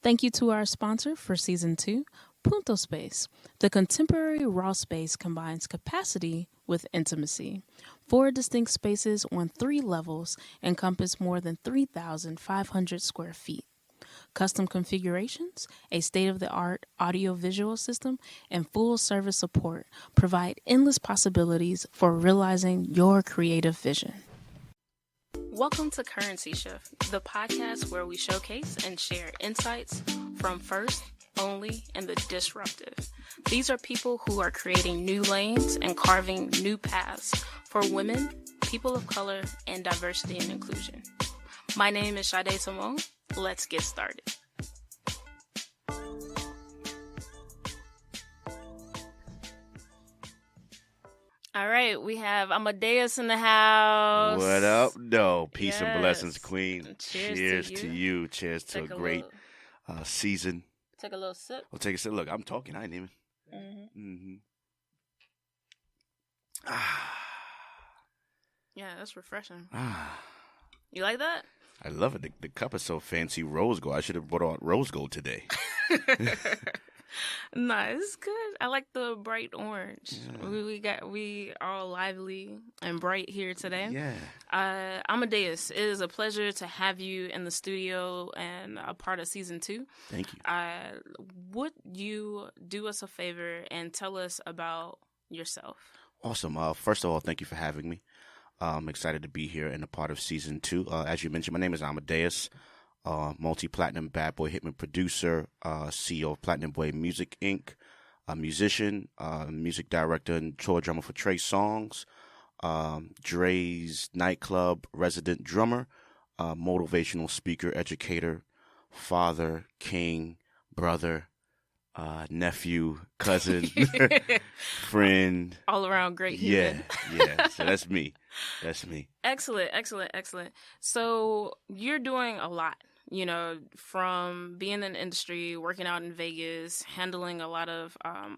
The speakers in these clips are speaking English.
Thank you to our sponsor for Season 2, Punto Space. The contemporary raw space combines capacity with intimacy. Four distinct spaces on three levels encompass more than 3,500 square feet. Custom configurations, a state of the art audio-visual system, and full service support provide endless possibilities for realizing your creative vision. Welcome to Currency Shift, the podcast where we showcase and share insights from first, only, and the disruptive. These are people who are creating new lanes and carving new paths for women, people of color, and diversity and inclusion. My name is Sade Simone. Let's get started. All right, we have Amadeus in the house. What up? No, peace and blessings, Yes. Queen. Cheers to you. Cheers to Take a great season. Take a little sip. I'll take a sip. Look, I'm talking. I ain't even. Yeah, that's refreshing. Ah, You like that? I love it. The cup is so fancy. Rose gold. I should have brought out rose gold today. Nah, it's good. I like the bright orange. Yeah. We are lively and bright here today. Yeah. Amadeus, it is a pleasure to have you in the studio and a part of season 2. Thank you. Would you do us a favor and tell us about yourself? Awesome. First of all, thank you for having me. I'm excited to be here and a part of season 2. As you mentioned, my name is Amadeus. Multi-platinum bad boy hitman producer, CEO of Platinum Boy Music Inc., a musician, music director and tour drummer for Trey Songs, Dre's nightclub resident drummer, motivational speaker, educator, father, king, brother, nephew, cousin, friend. All around great human. Yeah. So that's me. Excellent. So you're doing a lot, from being in the industry, working out in Vegas, handling a lot of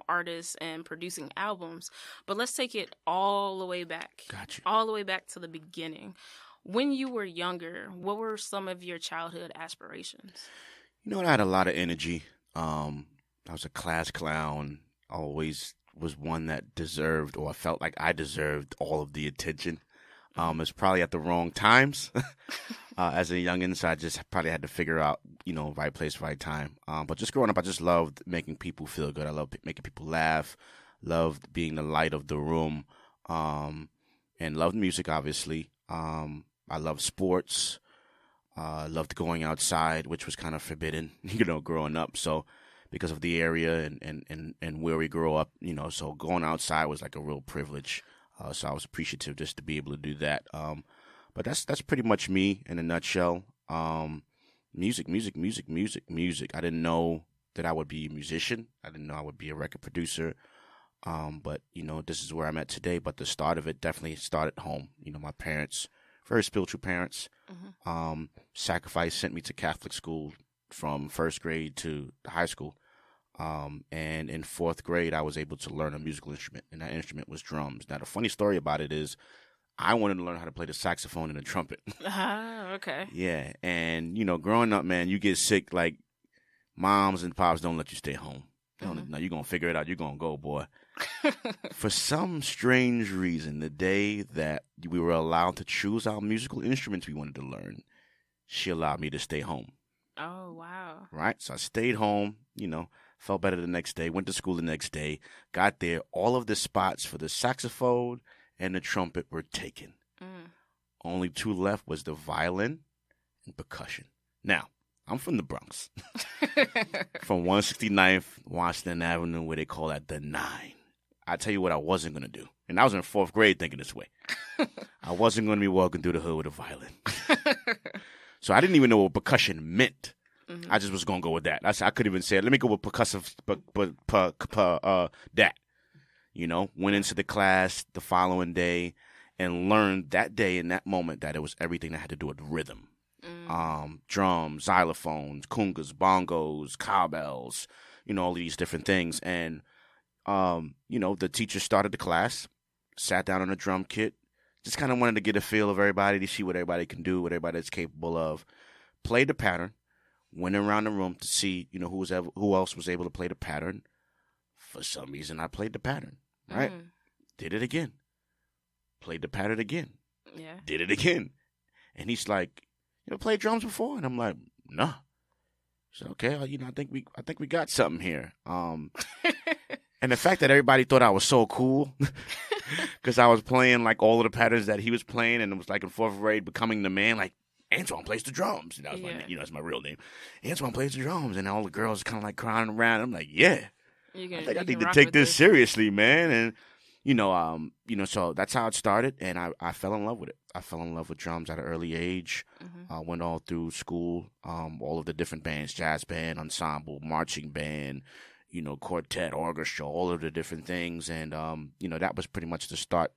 artists and producing albums. But let's take it all the way back. Gotcha. All the way back to the beginning. When you were younger, what were some of your childhood aspirations? I had a lot of energy. I was a class clown. Always was one that deserved, or I felt like I deserved, all of the attention. It's probably at the wrong times. As a youngin', so I just probably had to figure out, right place, right time. But just growing up, I just loved making people feel good. I loved making people laugh, loved being the light of the room, and loved music, obviously. I loved sports. Loved going outside, which was kind of forbidden, growing up. So because of the area and where we grew up, so going outside was like a real privilege. So I was appreciative just to be able to do that. But that's pretty much me in a nutshell. Music. I didn't know that I would be a musician. I didn't know I would be a record producer. But, this is where I'm at today. But the start of it definitely started home. My parents, very spiritual parents, sacrificed, sent me to Catholic school from first grade to high school. And in fourth grade, I was able to learn a musical instrument, and that instrument was drums. Now, the funny story about it is I wanted to learn how to play the saxophone and the trumpet. Okay. Yeah, and, growing up, man, you get sick, like, moms and pops don't let you stay home. No, you're going to figure it out. You're going to go, boy. For some strange reason, the day that we were allowed to choose our musical instruments we wanted to learn, she allowed me to stay home. Oh, wow. Right? So I stayed home, felt better the next day, went to school the next day, got there. All of the spots for the saxophone and the trumpet were taken. Only 2 left was the violin and percussion. Now, I'm from the Bronx, from 169th Washington Avenue, where they call that the 9. I tell you what I wasn't going to do. And I was in 4th grade thinking this way. I wasn't going to be walking through the hood with a violin. So I didn't even know what percussion meant. I just was going to go with that. I couldn't even say it. Let me go with percussive, that. Went into the class the following day and learned that day in that moment that it was everything that had to do with rhythm. Drums, xylophones, congas, bongos, cowbells, all these different things. And, the teacher started the class, sat down on a drum kit, just kind of wanted to get a feel of everybody, to see what everybody can do, what everybody's capable of. Played the pattern. went around the room to see, who else was able to play the pattern. For some reason, I played the pattern, right? Did it again. Played the pattern again. Yeah. Did it again. And he's like, you ever played drums before? And I'm like, nah. So okay, I think we got something here. And the fact that everybody thought I was so cool, because I was playing like all of the patterns that he was playing, and it was like in fourth grade, becoming the man. Like Antoine plays the drums. And that was my, that's my real name. Antoine plays the drums, and all the girls kind of like crying around. I'm like, yeah, I think I need to take this seriously, man. And so that's how it started, and I fell in love with it. I fell in love with drums at an early age. I went all through school, all of the different bands, jazz band, ensemble, marching band, quartet, orchestra, all of the different things. And, that was pretty much the start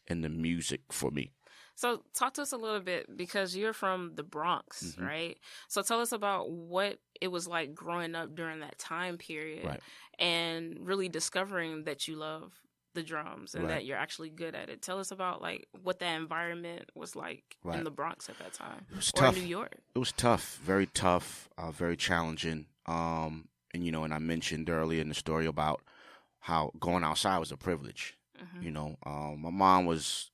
in the music for me. So talk to us a little bit, because you're from the Bronx, right? So tell us about what it was like growing up during that time period, right, and really discovering that you love the drums and that you're actually good at it. Tell us about like what that environment was like in the Bronx at that time. It was or tough. In New York. It was tough, very challenging. And I mentioned earlier in the story about how going outside was a privilege. My mom was,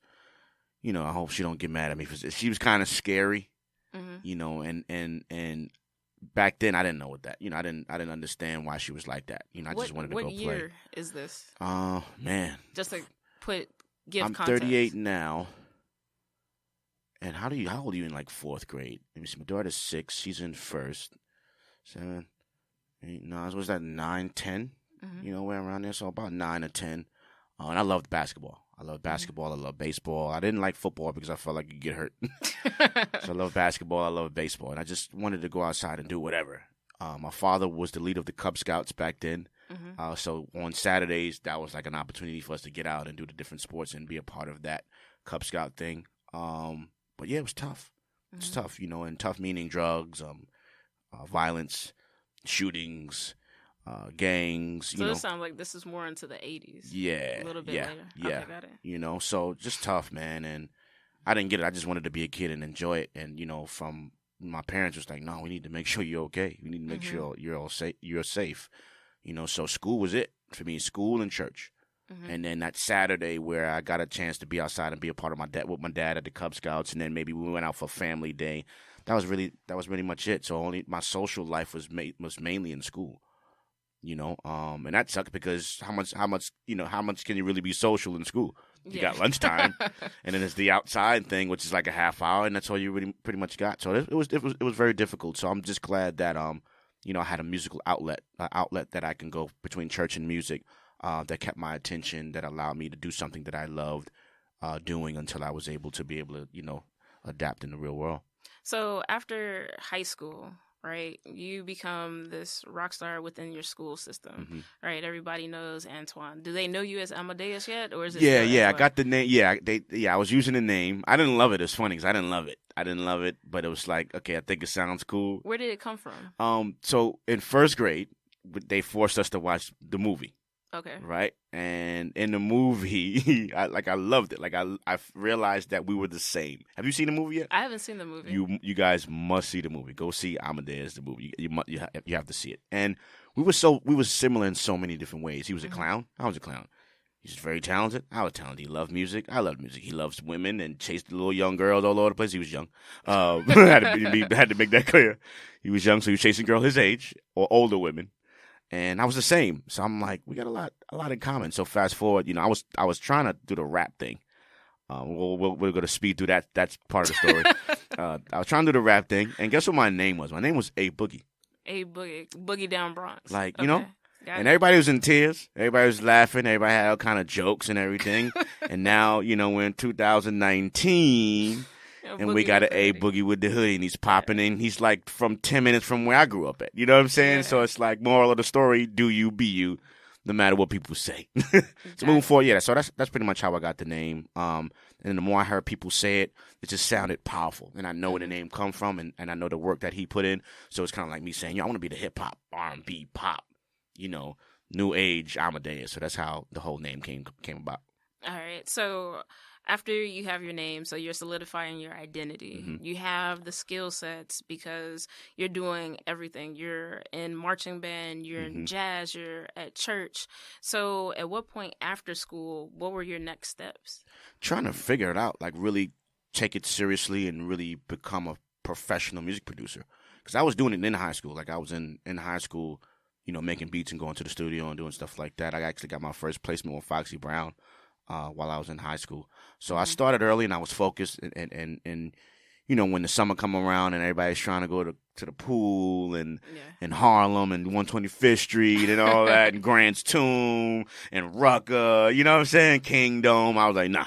I hope she don't get mad at me, because she was kind of scary, and back then I didn't know what that, I didn't understand why she was like that. I just wanted to go play. What year is this? Man. Just to give I'm context. 38 now. And how old are you in like fourth grade? Let me see. My daughter's 6. She's in first. 7, 8, 9. Was that 9, 10? Where around there. So about 9 or 10. And I loved basketball. I love basketball. I love baseball. I didn't like football because I felt like you'd get hurt. So I love basketball. I love baseball. And I just wanted to go outside and do whatever. My father was the leader of the Cub Scouts back then. So on Saturdays, that was like an opportunity for us to get out and do the different sports and be a part of that Cub Scout thing. But yeah, it was tough. It's tough, and tough meaning drugs, violence, shootings, gangs. So it sounds like this is more into the 80s. Yeah. A little bit later. Yeah. Okay, got it. So just tough, man. And I didn't get it. I just wanted to be a kid and enjoy it. And, from my parents was like, no, we need to make sure you're okay. We need to make sure you're safe. So school was it for me, school and church. And then that Saturday where I got a chance to be outside and be a part of with my dad at the Cub Scouts, and then maybe we went out for family day. That was really much it. So only my social life was mainly in school. And that sucked because how much can you really be social in school? You got lunchtime, and then there's the outside thing, which is like a half hour, and that's all you really pretty much got. So it was very difficult. So I'm just glad that I had a musical outlet that I can go between church and music, that kept my attention, that allowed me to do something that I loved doing until I was able to adapt in the real world. So after high school, right, you become this rock star within your school system, right? Everybody knows Antoine. Do they know you as Amadeus yet, or is it? Yeah. I got the name. Yeah, I was using the name. I didn't love it. It's funny because I didn't love it, but it was like, okay, I think it sounds cool. Where did it come from? So in first grade, they forced us to watch the movie. Okay. Right? And in the movie, I loved it. Like I realized that we were the same. Have you seen the movie yet? I haven't seen the movie. You guys must see the movie. Go see Amadeus, the movie. You have to see it. And we were similar in so many different ways. He was a clown. I was a clown. He's very talented. I was talented. He loved music. I loved music. He loves women and chased little young girls all over the place. He was young. Had to make that clear. He was young, so he was chasing girls his age or older women. And I was the same. So I'm like, we got a lot in common. So fast forward, I was trying to do the rap thing. We're going to speed through that. That's part of the story. I was trying to do the rap thing. And guess what my name was? My name was A Boogie. A Boogie. Boogie Down Bronx. Like, Got and everybody was in tears. Everybody was laughing. Everybody had all kind of jokes and everything. And now, we're in 2019. And we got an A Boogie with the hoodie, and he's popping in. He's like from 10 minutes from where I grew up at. You know what I'm saying? Yeah. So it's like, moral of the story, do you, be you, no matter what people say. So moving forward, so that's pretty much how I got the name. And the more I heard people say it, it just sounded powerful. And I know where the name come from, and I know the work that he put in. So it's kind of like me saying, I want to be the hip-hop, R&B, pop, new age Amadeus. So that's how the whole name came about. All right. So after you have your name, so you're solidifying your identity. Mm-hmm. You have the skill sets because you're doing everything. You're in marching band, you're Mm-hmm. in jazz, you're at church. So at what point after school, what were your next steps? Trying to figure it out, like really take it seriously and really become a professional music producer. Because I was doing it in high school. Like I was in high school, making beats and going to the studio and doing stuff like that. I actually got my first placement with Foxy Brown while I was in high school. So I started early and I was focused. And when the summer come around and everybody's trying to go to the pool and in Harlem and 125th Street and all that and Grant's Tomb and Rucker, you know what I'm saying? Kingdom. I was like, nah,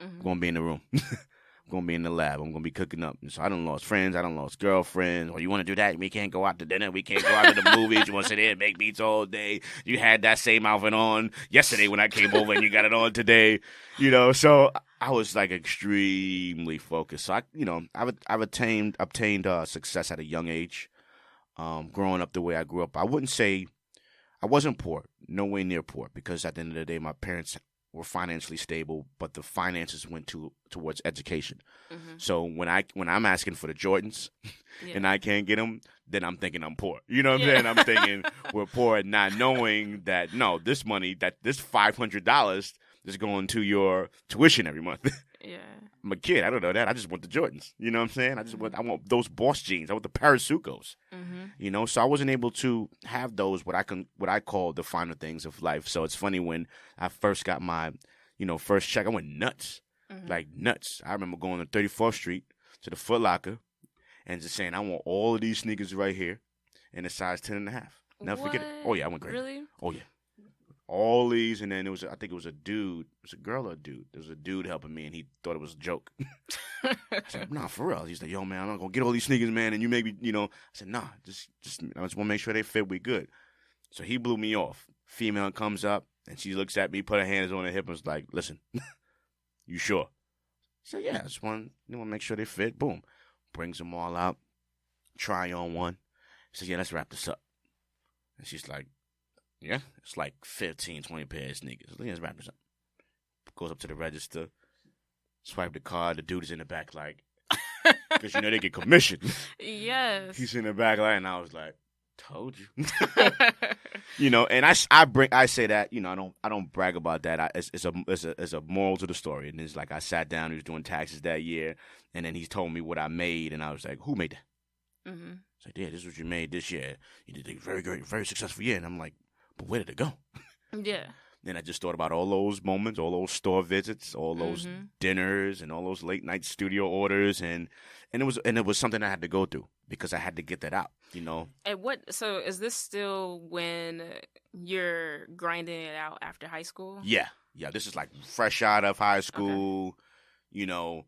I'm going to be in the room. I'm going to be in the lab. I'm going to be cooking up. And so I done lost friends. I done lost girlfriends. Or you want to do that? We can't go out to dinner. We can't go out to the movies. You want to sit here and make beats all day. You had that same outfit on yesterday when I came over and you got it on today. So I was like extremely focused. So I've obtained success at a young age. Growing up the way I grew up, I wouldn't say I wasn't poor. No way near poor, because at the end of the day, my parents were financially stable, but the finances went towards education. Mm-hmm. So when I'm asking for the Jordans and I can't get them, then I'm thinking I'm poor. You know what I'm saying? I'm thinking we're poor, not knowing that no, this money, this $500 is going to your tuition every month. Yeah. I'm a kid. I don't know that. I just want the Jordans. You know what I'm saying? I want those Boss jeans. I want the Parasucos. Mm-hmm. So I wasn't able to have those what I call the finer things of life. So it's funny, when I first got my, first check, I went nuts, like nuts. I remember going to 34th Street to the Foot Locker and just saying, I want all of these sneakers right here in a size 10.5. Never forget it. Oh yeah, I went crazy. Really? Oh yeah. All these, and then I think it was a dude. It was a girl or a dude. There was a dude helping me, and he thought it was a joke. I said, nah, for real. He's like, yo, man, I'm not going to get all these sneakers, man, and you maybe, I said, nah, just I just want to make sure they fit, we good. So he blew me off. Female comes up, and she looks at me, put her hands on her hip, and was like, listen, you sure? I said, yeah, I just want to make sure they fit. Boom. Brings them all out. Try on one. He says, yeah, let's wrap this up. And she's like, yeah, it's like 15, 20 pairs of sneakers. Let's wrap this up. Goes up to the register, swipe the card. The dude is in the back, like, because they get commission. Yes. He's in the back, like, and I was like, told you. And I say that, I don't brag about that. It's a moral to the story. And it's like, I sat down, he was doing taxes that year, and then he told me what I made, and I was like, who made that? Mm-hmm. It's like, yeah, this is what you made this year. You did a very, very, very successful year. And I'm like, but where did it go? Yeah. Then I just thought about all those moments, all those store visits, all those dinners, and all those late night studio orders, and it was something I had to go through because I had to get that out, So is this still when you're grinding it out after high school? Yeah. This is like fresh out of high school. Okay.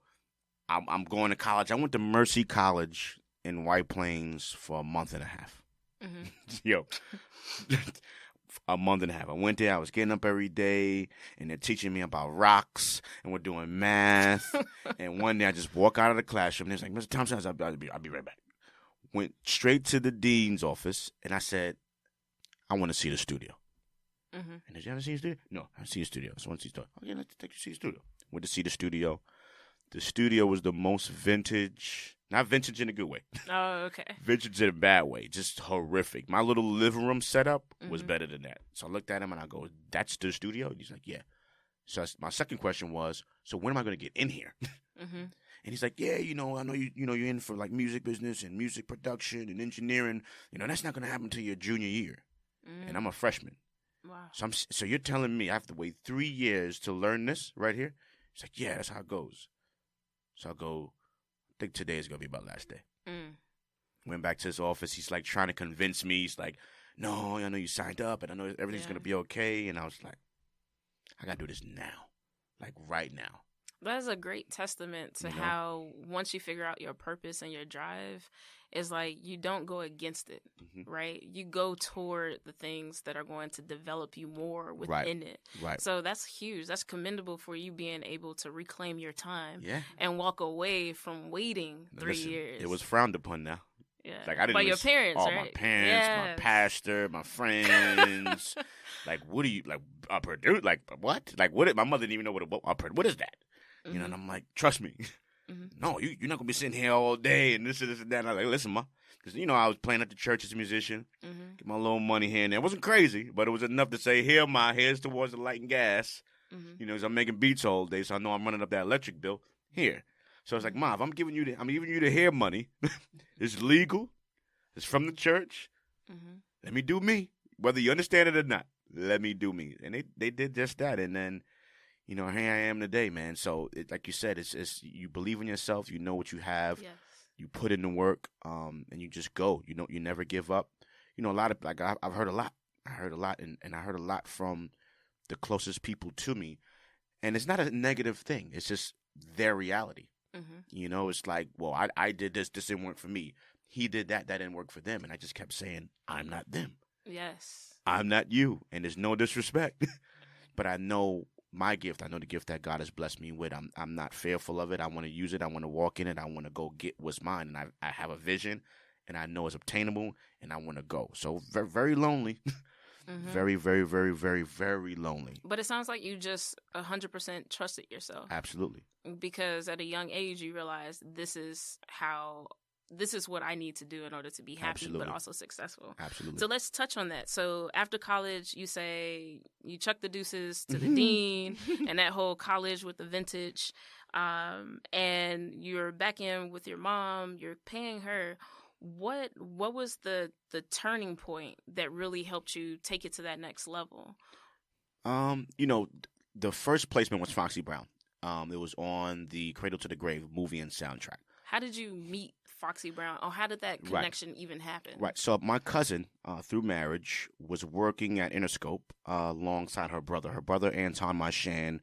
I'm going to college. I went to Mercy College in White Plains for a month and a half. Yo. A month and a half. I went there. I was getting up every day, and they're teaching me about rocks, and we're doing math. And one day, I just walk out of the classroom, and they're like, Mr. Thompson, I'll be right back. Went straight to the dean's office, and I said, I want to see the studio. And did you ever see the studio? No, I haven't seen the studio. I just want to see the studio. Okay, let's take you to see the studio. Went to see the studio. The studio was the most vintage, not vintage in a good way. Oh, okay. Vintage in a bad way, just horrific. My little living room setup was better than that. So I looked at him and I go, that's the studio? And he's like, yeah. So my second question was, so when am I going to get in here? And he's like, yeah, I know you're in for like music business and music production and engineering. That's not going to happen until your junior year. And I'm a freshman. Wow. So you're telling me I have to wait 3 years to learn this right here? He's like, yeah, that's how it goes. So I go, I think today is going to be my last day. Went back to his office. He's like trying to convince me. He's like, no, I know you signed up and I know everything's going to be okay. And I was like, I got to do this now, like right now. That is a great testament to how once you figure out your purpose and your drive, it's like you don't go against it, right? You go toward the things that are going to develop you more within it. Right. So that's huge. That's commendable for you being able to reclaim your time and walk away from waiting 3 years. It was frowned upon now. Yeah. Like I didn't by your parents, right? My parents, my pastor, my friends. Like, what do you like? A producer? Like what? Like what? My mother didn't even know what is that? You know, and I'm like, trust me. No, you're not going to be sitting here all day and this and this and that. And I'm like, listen, ma. Because, you know, I was playing at the church as a musician. Get my little money here and there. It wasn't crazy, but it was enough to say, here, ma, here's towards the light and gas. You know, because I'm making beats all day, so I know I'm running up that electric bill. Here. So it's like, ma, if I'm giving you the hair money. It's legal. It's from the church. Let me do me. Whether you understand it or not, let me do me. And they did just that. And then, you know, here I am today, man. So, like you said, it's you believe in yourself. You know what you have. Yes. You put in the work, and you just go. You know, you never give up. You know, a lot of, like, I've heard a lot. I heard a lot, and I heard a lot from the closest people to me. And it's not a negative thing. It's just their reality. You know, it's like, well, I did this didn't work for me. He did that didn't work for them. And I just kept saying, I'm not them. Yes. I'm not you. And there's no disrespect. But I know my gift. I know the gift that God has blessed me with. I'm not fearful of it. I want to use it. I want to walk in it. I want to go get what's mine. And I have a vision, and I know it's obtainable, and I want to go. So very, very lonely. Very, very, very, very, very lonely. But it sounds like you just 100% trusted yourself. Absolutely. Because at a young age, you realize this is what I need to do in order to be happy, but also successful. Absolutely. So let's touch on that. So after college, you say you chuck the deuces to the dean and that whole college with the vintage, and you're back in with your mom, you're paying her. What was the turning point that really helped you take it to that next level? You know, the first placement was Foxy Brown. It was on the Cradle to the Grave movie and soundtrack. How did you meet Foxy Brown? Or how did that connection even happen? Right. So my cousin, through marriage, was working at Interscope alongside her brother. Her brother, Anton Marchand,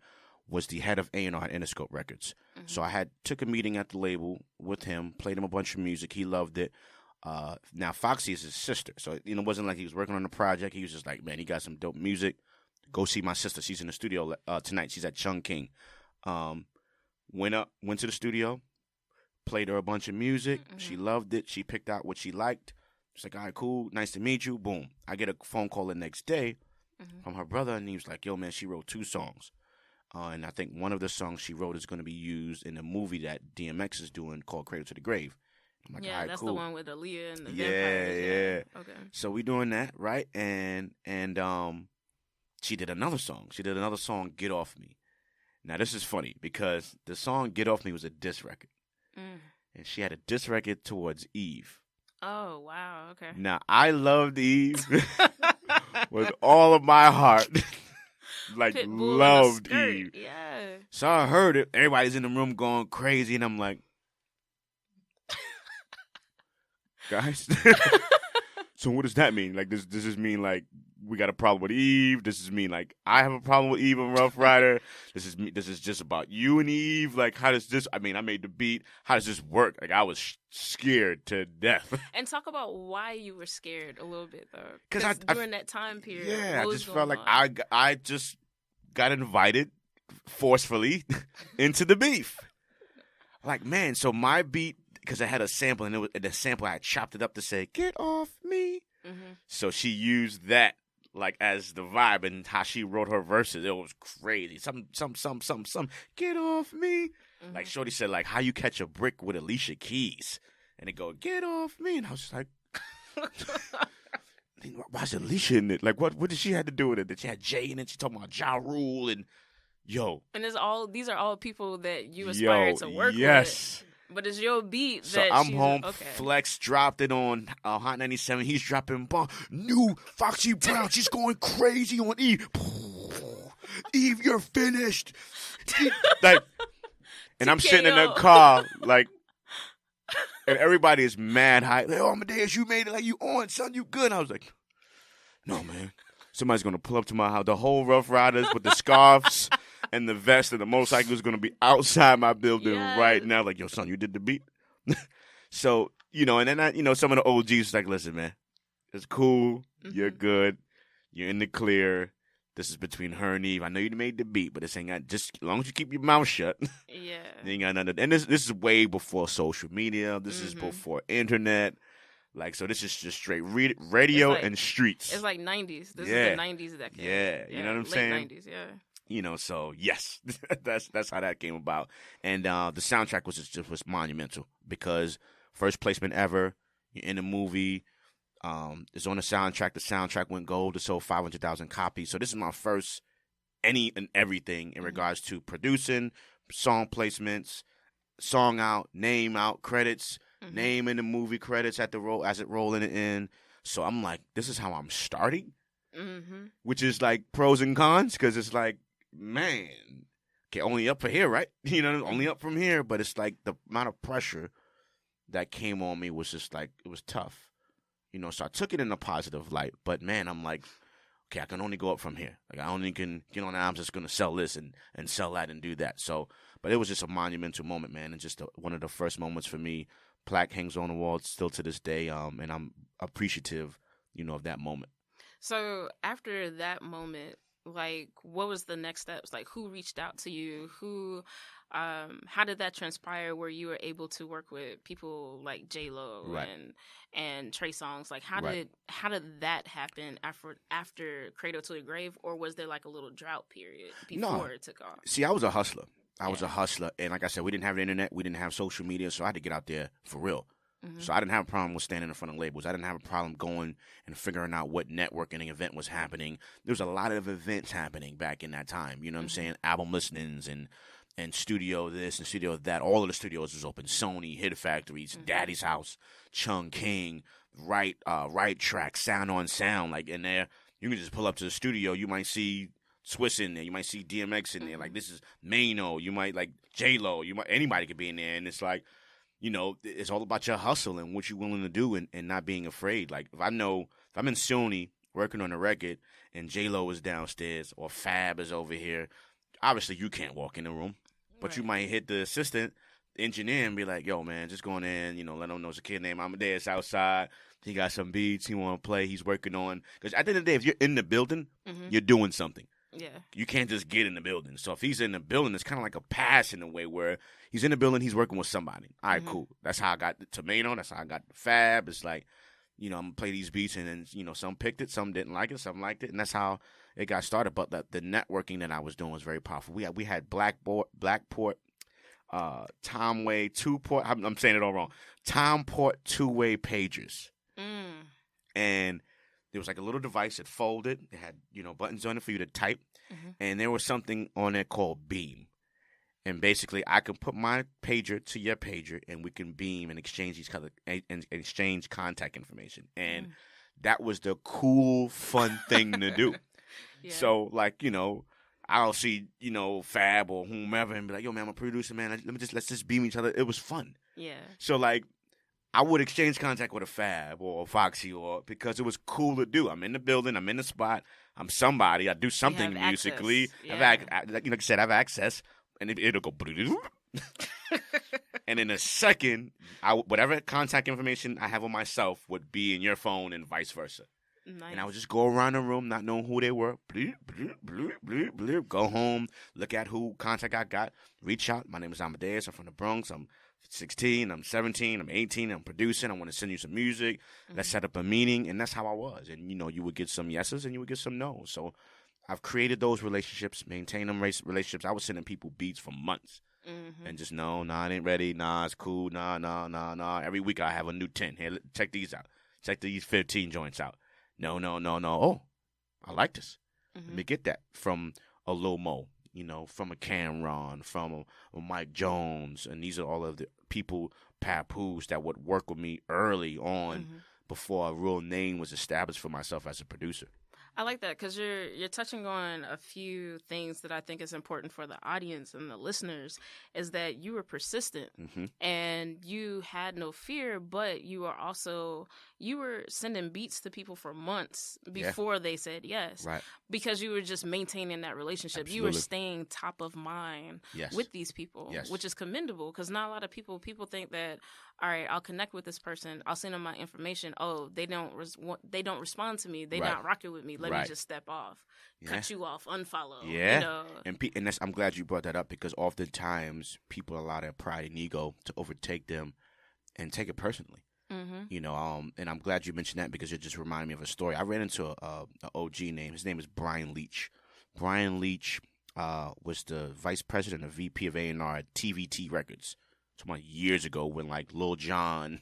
was the head of A&R at Interscope Records. So I took a meeting at the label with him, played him a bunch of music. He loved it. Now, Foxy is his sister. So, you know, it wasn't like he was working on the project. He was just like, man, he got some dope music. Go see my sister. She's in the studio tonight. She's at Chung King. Went to the studio, played her a bunch of music. She loved it. She picked out what she liked. She's like, all right, cool. Nice to meet you. Boom. I get a phone call the next day from her brother, and he was like, yo, man, she wrote 2 songs. And I think one of the songs she wrote is going to be used in a movie that DMX is doing called Cradle to the Grave. I'm like, all right, that's cool. The one with Aaliyah and the vampires. Yeah. Okay. So we doing that, right? And she did another song. She did another song, Get Off Me. Now, this is funny because the song Get Off Me was a diss record. And she had a diss record towards Eve. Oh, wow. Okay. Now, I loved Eve with all of my heart. Like, Pitbull loved Eve. Yeah. So I heard it. Everybody's in the room going crazy. And I'm like, guys, so what does that mean? Like, does this mean, like, we got a problem with Eve? Does this mean, like, I have a problem with Eve and Rough Rider? This is just about you and Eve? Like, how does this, I mean, I made the beat. How does this work? Like, I was scared to death. And talk about why you were scared a little bit, though. Because during that time period, I just felt like I just got invited forcefully into the beef. Like, man, so my beat, because I had a sample, and the sample, I chopped it up to say, get off me. So she used that, like, as the vibe, and how she wrote her verses. It was crazy. Some, get off me. Like, Shorty said, like, how you catch a brick with Alicia Keys. And they go, get off me. And I was just like, why's Alicia in it? Like, what did she have to do with it? That she had Jay in it? She talking about Ja Rule and, yo. And these are all people that you aspire to work with. But it's your beat so that I'm home. Okay. Flex dropped it on Hot 97. He's dropping bomb. New Foxy Brown. She's going crazy on Eve. Eve, you're finished. Like, and I'm sitting in the car, like, and everybody is mad high. Like, oh, Amadeus, you made it. Like, you on, son. You good. And I was like, no, man. Somebody's going to pull up to my house. The whole Rough Riders with the scarves and the vest and the motorcycle is going to be outside my building right now. Like, yo, son, you did the beat? So, you know, and then some of the OGs like, listen, man, it's cool. You're good. You're in the clear. This is between her and Eve. I know you made the beat, but this ain't got, just as long as you keep your mouth shut. Yeah. You ain't got nothing. And this is way before social media. This is before internet. Like, so this is just straight radio and streets. It's like 90s. This is the 90s decade. Yeah, you know what I'm saying? Late 90s, yeah. So yes, that's how that came about. And the soundtrack was monumental because first placement ever in the movie. It's on the soundtrack. The soundtrack went gold. It sold 500,000 copies. So this is my first any and everything in regards to producing, song placements, song out, credits, name in the movie credits at the roll as it rolling it in. So I'm like, this is how I'm starting, which is like pros and cons because it's like, man, okay, only up for here, right? Only up from here. But it's like the amount of pressure that came on me was just like, it was tough. So I took it in a positive light. But man, I'm like, okay, I can only go up from here. Like I only can, now I'm just going to sell this and sell that and do that. So, but it was just a monumental moment, man. And just one of the first moments for me. Plaque hangs on the wall still to this day. And I'm appreciative, of that moment. So after that moment, like, what was the next steps? Like, who reached out to you? How did that transpire where you were able to work with people like J-Lo right. and Trey Songz? Like, how did that happen after Cradle to the Grave, or was there like a little drought period before it took off? See, I was a hustler. And like I said, we didn't have the internet, we didn't have social media, so I had to get out there for real. So I didn't have a problem with standing in front of labels. I didn't have a problem going and figuring out what networking event was happening. There was a lot of events happening back in that time. You know what I'm saying? Album listenings and studio this and studio that. All of the studios was open. Sony, Hit Factories, Daddy's House, Chung King, Right Track, Sound on Sound. Like in there, you can just pull up to the studio. You might see Swiss in there. You might see DMX in there. Like this is Mano. You might like J-Lo. Anybody could be in there. And it's like, it's all about your hustle and what you're willing to do and not being afraid. Like if I'm in Sony working on a record and J-Lo is downstairs or Fab is over here, obviously you can't walk in the room, but you might hit the assistant engineer and be like, yo, man, just going in, let him know it's a kid named Amadeus outside. He got some beats he want to play. He's working on. Because at the end of the day, if you're in the building, you're doing something. Yeah. You can't just get in the building. So if he's in the building, it's kind of like a pass in a way where he's in the building, he's working with somebody. All right, cool. That's how I got the Tomato. That's how I got the Fab. It's like, I'm going to play these beats and then, some picked it, some didn't like it, some liked it. And that's how it got started. But the networking that I was doing was very powerful. We had Blackport, Tomway, two-port. I'm saying it all wrong. Tomport two-way pagers. And there was like a little device that folded. It had, buttons on it for you to type. And there was something on it called Beam. And basically, I can put my pager to your pager, and we can beam and exchange exchange contact information. And that was the cool, fun thing to do. Yeah. So, like, I'll see, Fab or whomever and be like, yo, man, I'm a producer, man. Let's just beam each other. It was fun. Yeah. So, like, I would exchange contact with a Fab or a Foxy because it was cool to do. I'm in the building. I'm in the spot. I'm somebody. I do something musically. Yeah. Like I said, I have access. And it'll go. And in a second, whatever contact information I have on myself would be in your phone and vice versa. Nice. And I would just go around the room not knowing who they were. Go home, look at who contact I got, reach out. My name is Amadeus. I'm from the Bronx. I'm 16, I'm 17, I'm 18, I'm producing, I want to send you some music. Let's set up a meeting. And that's how I was. And, you would get some yeses and you would get some no's. So I've created those relationships, maintained them relationships. I was sending people beats for months. And just, no, I ain't ready. Nah, it's cool. Nah. Every week I have a new 10. Here, check these out. Check these 15 joints out. No. Oh, I like this. Let me get that from a Lil Mo, from a Cameron, from a Mike Jones. And these are all of the people, papoose, that would work with me early on before a real name was established for myself as a producer. I like that because you're touching on a few things that I think is important for the audience and the listeners, is that you were persistent and you had no fear, but you were sending beats to people for months before they said yes. Right. Because you were just maintaining that relationship. Absolutely. You were staying top of mind with these people, which is commendable because not a lot of people think that, all right, I'll connect with this person. I'll send them my information. Oh, they don't respond to me. They're not rocking with me. Let me just step off, cut you off, unfollow. Yeah, and I'm glad you brought that up because oftentimes people allow their pride and ego to overtake them and take it personally. And I'm glad you mentioned that because it just reminded me of a story. I ran into a OG name. His name is Brian Leach. Brian Leach was the vice president of VP of A&R at TVT Records. It's about years ago when like Lil Jon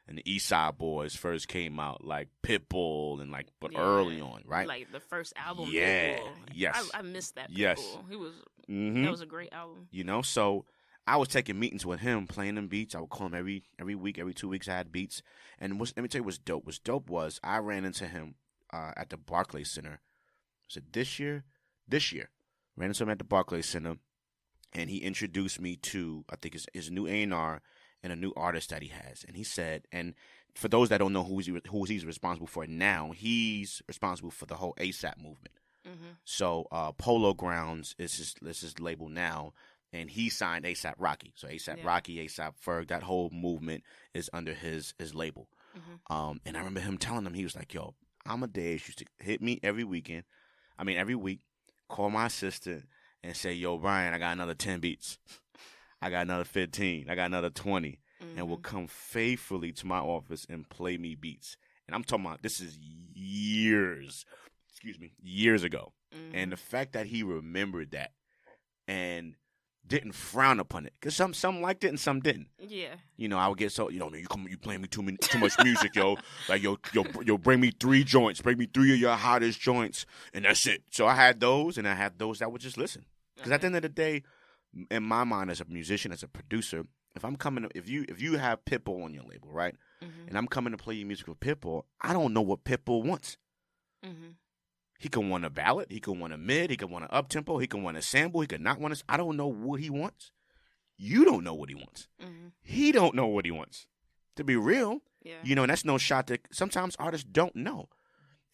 and the East Side Boys first came out, like Pitbull and like, but early on, right? Like the first album, Yeah, Pitbull. yes, I missed that Pitbull. yes. He was Mm-hmm. that was a great album. You know, so I was taking meetings with him, playing them beats. I would call him every week, every 2 weeks. I had beats, and let me tell you what's dope. What's dope was I ran into him at the Barclays Center. Was it this year? This year, ran into him at the Barclays Center, and he introduced me to I think his new A&R and a new artist that he has. And he said, and for those that don't know who he's responsible for now, he's responsible for the whole ASAP movement. Mm-hmm. So Polo Grounds is his label now, and he signed ASAP Rocky. So ASAP Rocky, ASAP Ferg, that whole movement is under his label. Mm-hmm. And I remember him telling him, he was like, yo, Amadeus used to hit me every week, call my assistant and say, yo, Brian, I got another 10 beats. I got another 15. I got another 20. Mm-hmm. And will come faithfully to my office and play me beats. And I'm talking about this is years ago. Mm-hmm. And the fact that he remembered that and didn't frown upon it, because some liked it and some didn't. Yeah. You know, I would get so, man, you playing me too much music, yo. Like, yo, bring me 3 joints. Bring me 3 of your hottest joints, and that's it. So I had those, and I had those that would just listen. Because at the end of the day, in my mind, as a musician, as a producer, if you have Pitbull on your label, right, mm-hmm. and I'm coming to play your music with Pitbull, I don't know what Pitbull wants. Mm-hmm. He can want a ballad, he can want a mid, he can want an up tempo, he can want a sample, he could not want I don't know what he wants. You don't know what he wants. Mm-hmm. He don't know what he wants. To be real, yeah. You know, and that's no shot that sometimes artists don't know,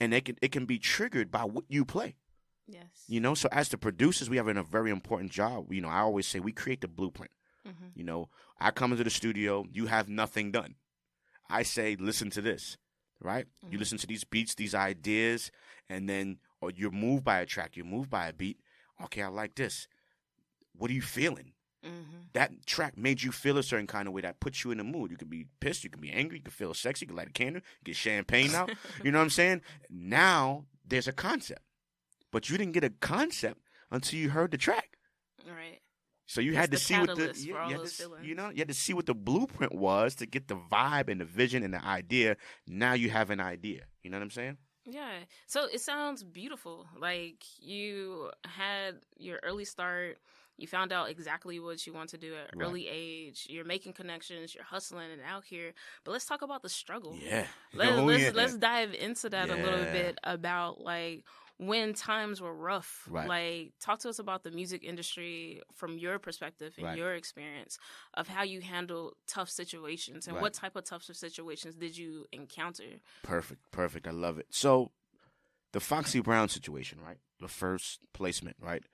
and it can be triggered by what you play. Yes. You know, so as the producers, we have a very important job. You know, I always say we create the blueprint. Mm-hmm. You know, I come into the studio, you have nothing done. I say, listen to this, right? Mm-hmm. You listen to these beats, these ideas, and then or you're moved by a track, you're moved by a beat. Okay, I like this. What are you feeling? Mm-hmm. That track made you feel a certain kind of way that puts you in the mood. You could be pissed, you could be angry, you could feel sexy, you could light a candle, get champagne out. You know what I'm saying? Now there's a concept. But you didn't get a concept until you heard the track. Right. So you had to see what you had to see what the blueprint was to get the vibe and the vision and the idea. Now you have an idea. You know what I'm saying? Yeah. So it sounds beautiful. Like you had your early start. You found out exactly what you want to do at an early age. You're making connections. You're hustling and out here. But let's talk about the struggle. Yeah. Let's dive into that a little bit about like when times were rough. Right. Like talk to us about the music industry from your perspective and your experience of how you handle tough situations and what type of tough situations did you encounter? Perfect. I love it. So the Foxy Brown situation, right? The first placement, right?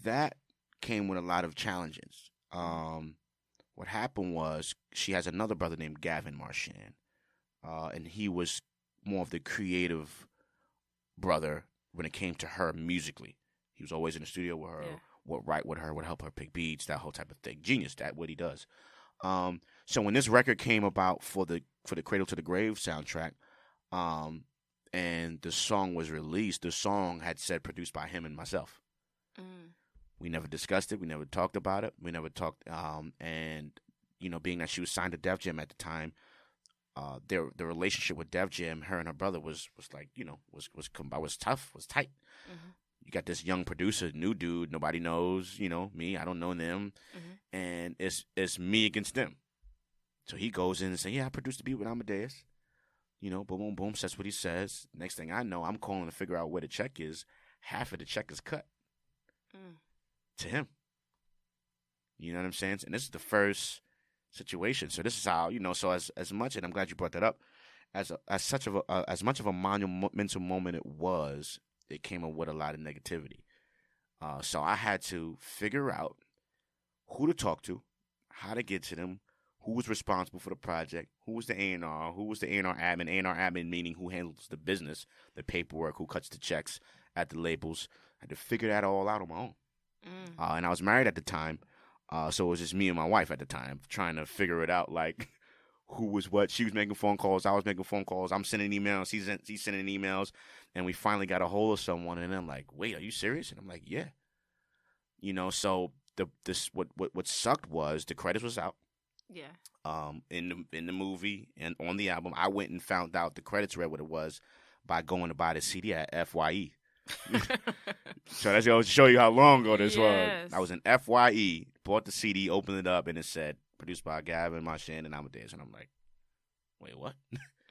That came with a lot of challenges. What happened was she has another brother named Gavin Marchand, and he was more of the creative brother when it came to her musically. He was always in the studio with her, would write with her, would help her pick beats, that whole type of thing. Genius, that what he does. So when this record came about for the Cradle to the Grave soundtrack, and the song was released, the song had said produced by him and myself. Mm. We never discussed it. We never talked about it. We never talked. And you know, being that she was signed to Def Jam at the time, the relationship with Def Jam, her and her brother was like, you know, was tough, was tight. Mm-hmm. You got this young producer, new dude, nobody knows, you know, me, I don't know them, and it's me against them. So he goes in and says, yeah, I produced the beat with Amadeus. You know, boom, boom, boom, says what he says. Next thing I know, I'm calling to figure out where the check is. Half of the check is cut to him. You know what I'm saying? And this is the first situation. So this is how, you know, so as much, and I'm glad you brought that up, as much of a monumental moment it was, it came up with a lot of negativity. So I had to figure out who to talk to, how to get to them, who was responsible for the project, who was the A&R, who was the A&R admin, A&R admin meaning who handles the business, the paperwork, who cuts the checks at the labels. I had to figure that all out on my own. And I was married at the time, so it was just me and my wife at the time trying to figure it out, like who was what. She was making phone calls, I was making phone calls, I'm sending emails, he's sending emails, and we finally got a hold of someone, and I'm like, wait, are you serious? And I'm like, yeah. So what sucked was the credits was out. Yeah. In the movie and on the album, I went and found out the credits read what it was by going to buy the CD at FYE. So that's going to show you how long ago this was. I was in FYE, bought the CD, opened it up, and it said produced by Gavin Marchand and Amadeus, and I'm like, wait, what?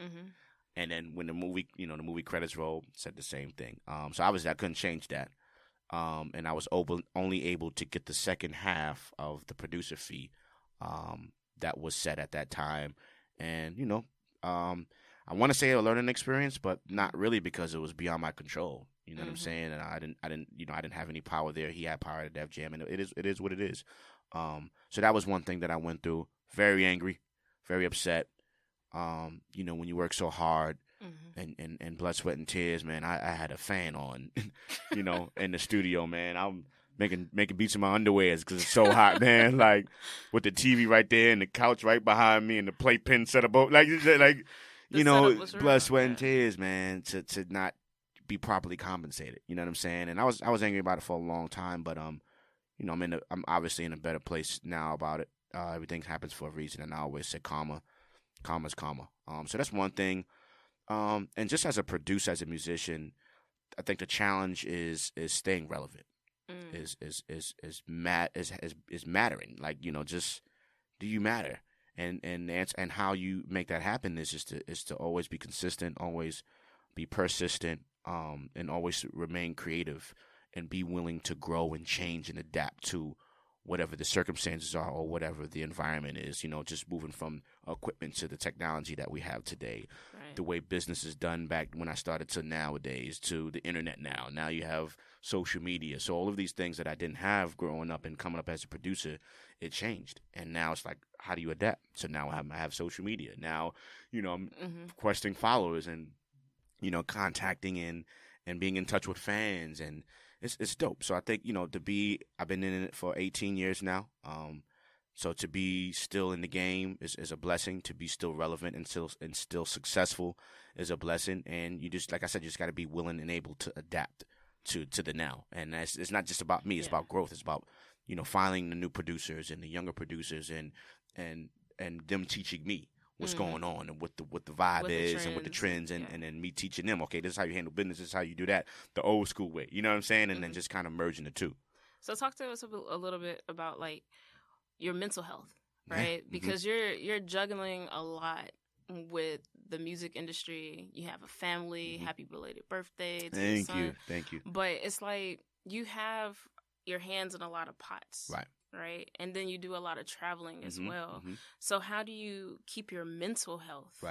Mm-hmm. And then when the movie credits rolled, said the same thing. So obviously I couldn't change that. And I was only able to get the second half of the producer fee that was set at that time. And, I want to say a learning experience, but not really because it was beyond my control. You know what I'm saying? And I didn't have any power there. He had power at Def Jam, and it is what it is. So that was one thing that I went through. Very angry, very upset. When you work so hard and blood, sweat, and tears, man, I had a fan on, in the studio, man. I'm making beats in my underwears because it's so hot, man. Like with the TV right there and the couch right behind me and the playpen set up, blood, sweat, and tears, man, to not be properly compensated. You know what I'm saying? And I was angry about it for a long time, but I'm obviously in a better place now about it. Everything happens for a reason, and I always say karma's karma. So that's one thing. And just as a producer, as a musician, I think the challenge is staying relevant. Is mattering. Like, just do you matter? And how you make that happen is to always be consistent, always be persistent, and always remain creative and be willing to grow and change and adapt to whatever the circumstances are or whatever the environment is, just moving from equipment to the technology that we have today, right. The way business is done back when I started to nowadays, to the internet now. Now you have social media. So all of these things that I didn't have growing up and coming up as a producer, it changed. And now it's like, how do you adapt? So now I have social media. Now, I'm requesting followers and, contacting and being in touch with fans, and it's dope. So I think, I've been in it for 18 years now. So to be still in the game is a blessing. To be still relevant and still successful is a blessing. And you just, like I said, you just got to be willing and able to adapt to the now. And it's not just about me. It's about growth. It's about, finding the new producers and the younger producers and them teaching me what's going on and what the vibe is and what the trends and then me teaching them, okay, this is how you handle business, this is how you do that the old school way, you know what I'm saying? And then just kind of merging the two. So talk to us a little bit about like your mental health, right? Because you're juggling a lot with the music industry. You have a family. Happy belated birthday to your son. Thank you. But it's like you have your hands in a lot of pots, right? And then you do a lot of traveling as well. So how do you keep your mental health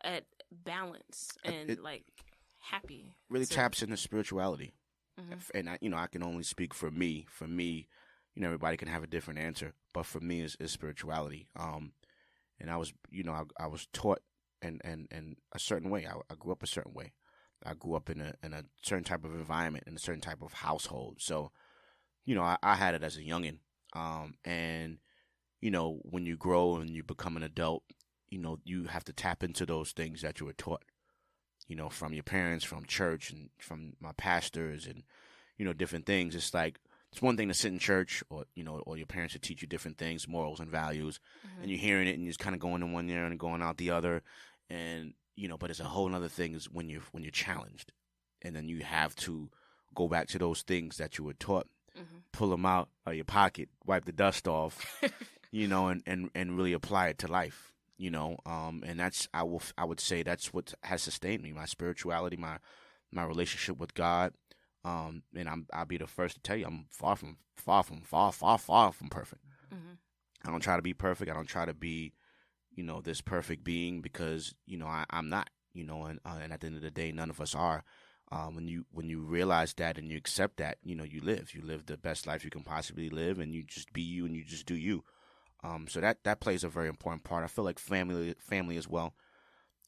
at balance and happy? Really taps into spirituality. And I can only speak for me. For me, everybody can have a different answer, but for me is spirituality. And I was, I was taught in a certain way. I grew up a certain way. I grew up in a certain type of environment, in a certain type of household. So, I had it as a youngin'. And, when you grow and you become an adult, you have to tap into those things that you were taught, from your parents, from church, and from my pastors, and, different things. It's like, it's one thing to sit in church or your parents to teach you different things, morals and values, and you're hearing it and you're just kind of going in one ear and going out the other. And, but it's a whole other thing is when you're challenged, and then you have to go back to those things that you were taught, pull them out of your pocket, wipe the dust off, and really apply it to life, and that's, I would say that's what has sustained me, my spirituality, my relationship with God. And I'll be the first to tell you, I'm far from perfect. I don't try to be perfect. I don't try to be, this perfect being, because, I'm not, and at the end of the day, none of us are. When you realize that and you accept that, you live the best life you can possibly live, and you just be you and you just do you. So that plays a very important part. I feel like family as well,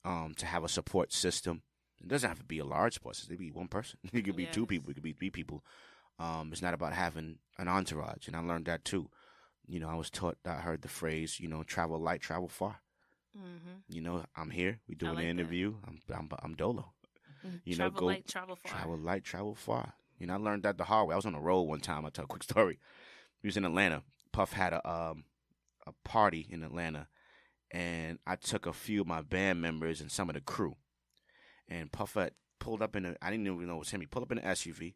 to have a support system. It doesn't have to be a large support system. It could be one person. It could be two people. It could be three people. It's not about having an entourage, and I learned that too. I was taught, I heard the phrase, travel light, travel far. I'm here. We're doing an interview. I'm Dolo. Travel light, travel far. Travel light, travel far. I learned that the hard way. I was on the road one time. I'll tell a quick story. We was in Atlanta. Puff had a party in Atlanta, and I took a few of my band members and some of the crew. And Puff had pulled up I didn't even know it was him. He pulled up in an SUV,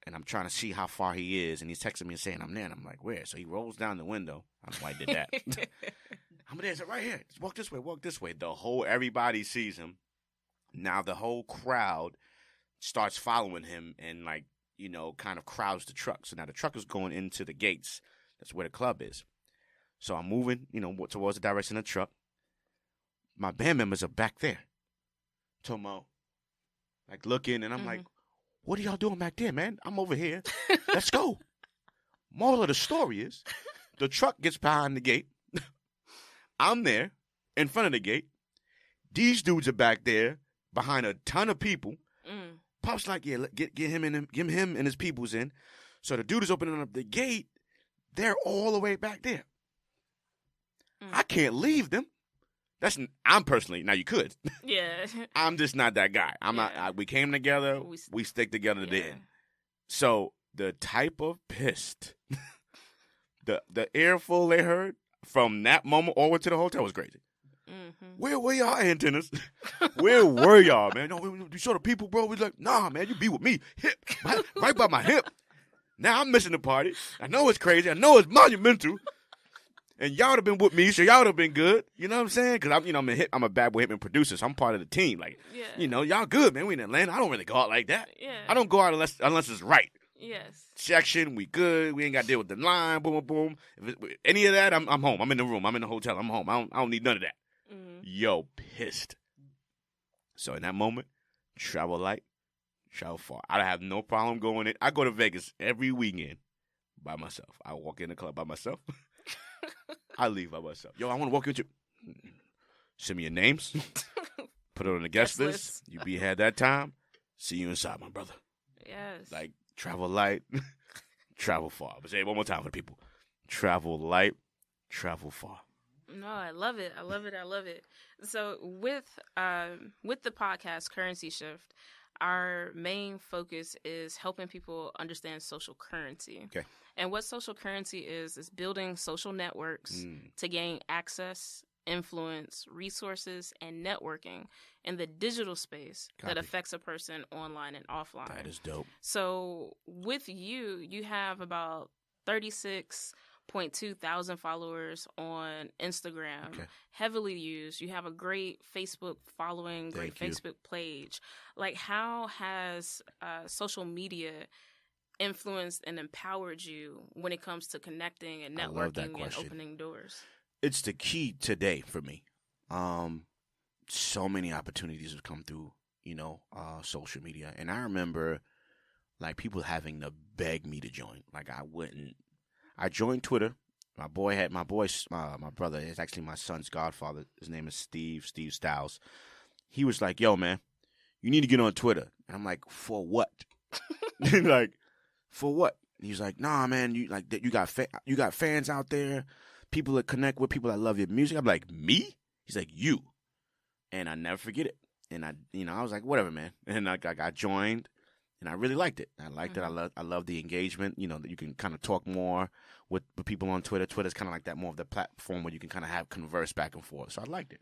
and I'm trying to see how far he is, and he's texting me and saying, I'm there. And I'm like, where? So he rolls down the window. I don't know why he did that. I'm there. It's right here. Just walk this way, walk this way. Everybody sees him. Now the whole crowd starts following him and, like, kind of crowds the truck. So now the truck is going into the gates. That's where the club is. So I'm moving, towards the direction of the truck. My band members are back there. Tomo, like, looking, and I'm like, what are y'all doing back there, man? I'm over here. Let's go. Moral of the story is, the truck gets behind the gate. I'm there, in front of the gate. These dudes are back there, behind a ton of people. Puff's like, yeah, get him and his peoples in. So the dude is opening up the gate. They're all the way back there. I can't leave them. I'm personally, now you could. Yeah. I'm just not that guy. I'm not. We came together. We stick together to the end. So the type of pissed, the earful they heard from that moment all the way to the hotel was crazy. Where were y'all, antennas? Where were y'all, man? No, you saw the people, bro. We was like, nah, man, you be with me. Hip, right by my hip. Now I'm missing the party. I know it's crazy. I know it's monumental. And y'all would have been with me, so y'all would have been good. You know what I'm saying? Because I'm a bad boy hitman producer, so I'm part of the team. Like, y'all good, man. We in Atlanta. I don't really go out like that. Yeah. I don't go out unless it's right. Yes. Section, we good. We ain't got to deal with the line. Boom, boom, boom. Any of that, I'm home. I'm in the room. I'm in the hotel. I'm home. I don't need none of that. Yo, pissed. So in that moment, travel light, travel far. I have no problem going in. I go to Vegas every weekend by myself. I walk in the club by myself. I leave by myself. Yo, I want to walk into. Send me your names. Put it on the guest list. You be here that time. See you inside, my brother. Yes. Like, travel light, travel far. But say it one more time for the people. Travel light, travel far. No, I love it. I love it. I love it. So with the podcast Currency Shift, our main focus is helping people understand social currency. Okay. And what social currency is building social networks to gain access, influence, resources, and networking in the digital space that affects a person online and offline. That is dope. So with you have about 36.2 thousand followers on Instagram, heavily used. You have a great Facebook following, great Facebook page. Like, how has social media influenced and empowered you when it comes to connecting and networking and opening doors? It's the key today for me. So many opportunities have come through, social media. And I remember, like, people having to beg me to join. Like, I wouldn't. I joined Twitter. My brother is actually my son's godfather. His name is Steve Styles. He was like, yo, man, you need to get on Twitter. And I'm like, for what? Like, for what? And he's like, nah, man, you got fans out there, people that connect with, people that love your music. I'm like, me? He's like, you. And I never forget it. And I was like, whatever, man. And I joined. And I really liked it. I liked it. I love the engagement. That you can kind of talk more with people on Twitter. Twitter's kind of like that, more of the platform where you can kind of have converse back and forth. So I liked it.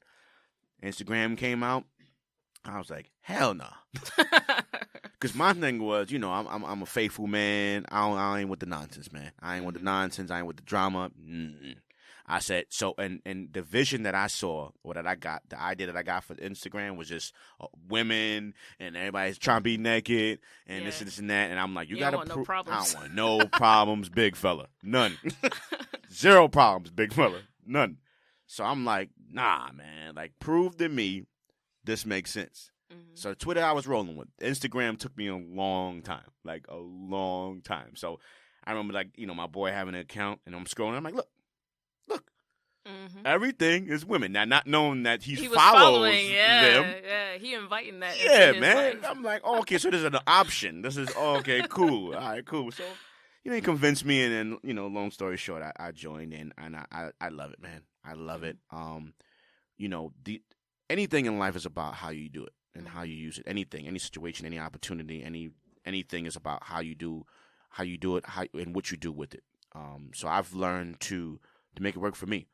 Instagram came out. I was like, hell no. Because my thing was, I'm a faithful man. I ain't with the nonsense, man. I ain't with the nonsense. I ain't with the drama. I said, so, and the vision that I saw, or that I got, the idea that I got for Instagram was just women and everybody's trying to be naked and this and that. And I'm like, you got to no problems. I don't want no problems, big fella. None. Zero problems, big fella. None. So I'm like, nah, man. Like, prove to me this makes sense. So Twitter I was rolling with. Instagram took me a long time. Like, a long time. So I remember, like, my boy having an account, and I'm scrolling. I'm like, look. Everything is women. Now, not knowing that he follows them. Yeah, he inviting that. Yeah, man. I'm like, oh, okay, so there's an option. This is, okay, cool. All right, cool. So, he convinced me, and then, long story short, I joined in, and I love it, man. I love it. Anything in life is about how you do it and how you use it. Anything, any situation, any opportunity, anything is about how you do it, and what you do with it. So I've learned to make it work for me.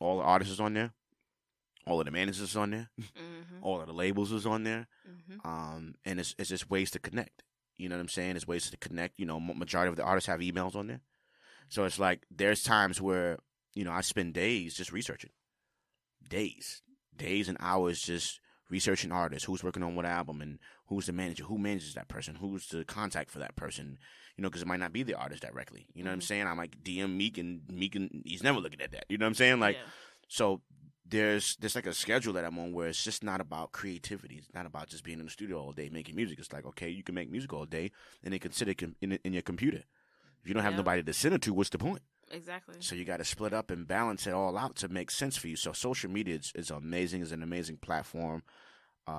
All the artists is on there, all of the managers is on there, all of the labels is on there, and it's just ways to connect. You know what I'm saying? It's ways to connect. You know, majority of the artists have emails on there, so it's like there's times where I spend days just researching, days and hours just researching artists, who's working on what album, and who's the manager, who manages that person, who's the contact for that person, because it might not be the artist directly. You know what I'm saying? I might DM Meek, and he's never looking at that. You know what I'm saying? Like, so there's like a schedule that I'm on where it's just not about creativity. It's not about just being in the studio all day making music. It's like, okay, you can make music all day and then consider it in your computer. If you don't have nobody to send it to, what's the point? Exactly. So you got to split up and balance it all out to make sense for you. So social media is amazing. It's an amazing platform.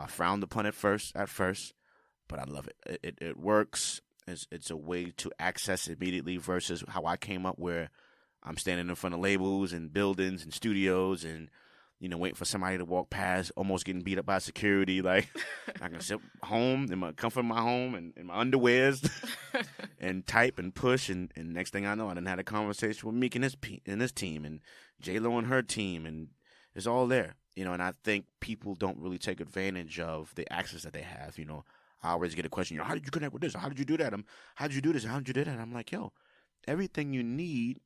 Frowned upon at first, but I love it. It works. It's a way to access immediately versus how I came up, where I'm standing in front of labels and buildings and studios and waiting for somebody to walk past, almost getting beat up by security. Like, I can sit home in my comfort of my home and in my underwears and type and push. And next thing I know, I done had a conversation with Meek and his team, and J-Lo and her team, and it's all there. And I think people don't really take advantage of the access that they have. I always get a question, how did you connect with this? How did you do that? How did you do this? How did you do that? I'm like, yo, everything you need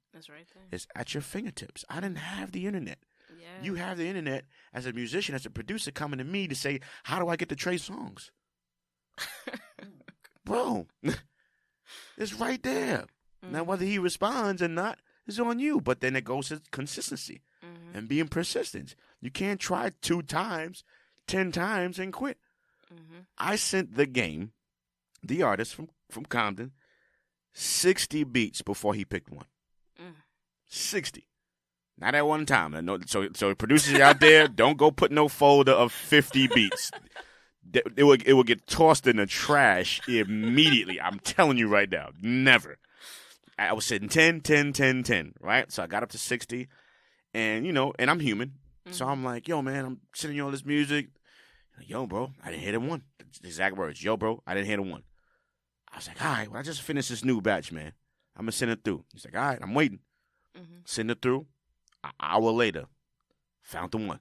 is at your fingertips. I didn't have the internet. Yeah. You have the internet as a musician, as a producer, coming to me to say, how do I get to Trey songs? Bro, it's right there. Now, whether he responds or not is on you. But then it goes to consistency and being persistent. You can't try 2 times, 10 times, and quit. I sent the artist from Compton, 60 beats before he picked one. 60. Not at one time. I know, so producers out there, don't go put no folder of 50 beats. It will get tossed in the trash immediately. I'm telling you right now. Never. I was sitting 10, 10, 10, 10, right? So I got up to 60, and, and I'm human. So I'm like, yo, man, I'm sending you all this music. Yo, bro, I didn't hit a one. That's the exact words. Yo, bro, I didn't hit a one. I was like, all right, well, I just finished this new batch, man. I'm going to send it through. He's like, all right, I'm waiting. Send it through. An hour later, found the one.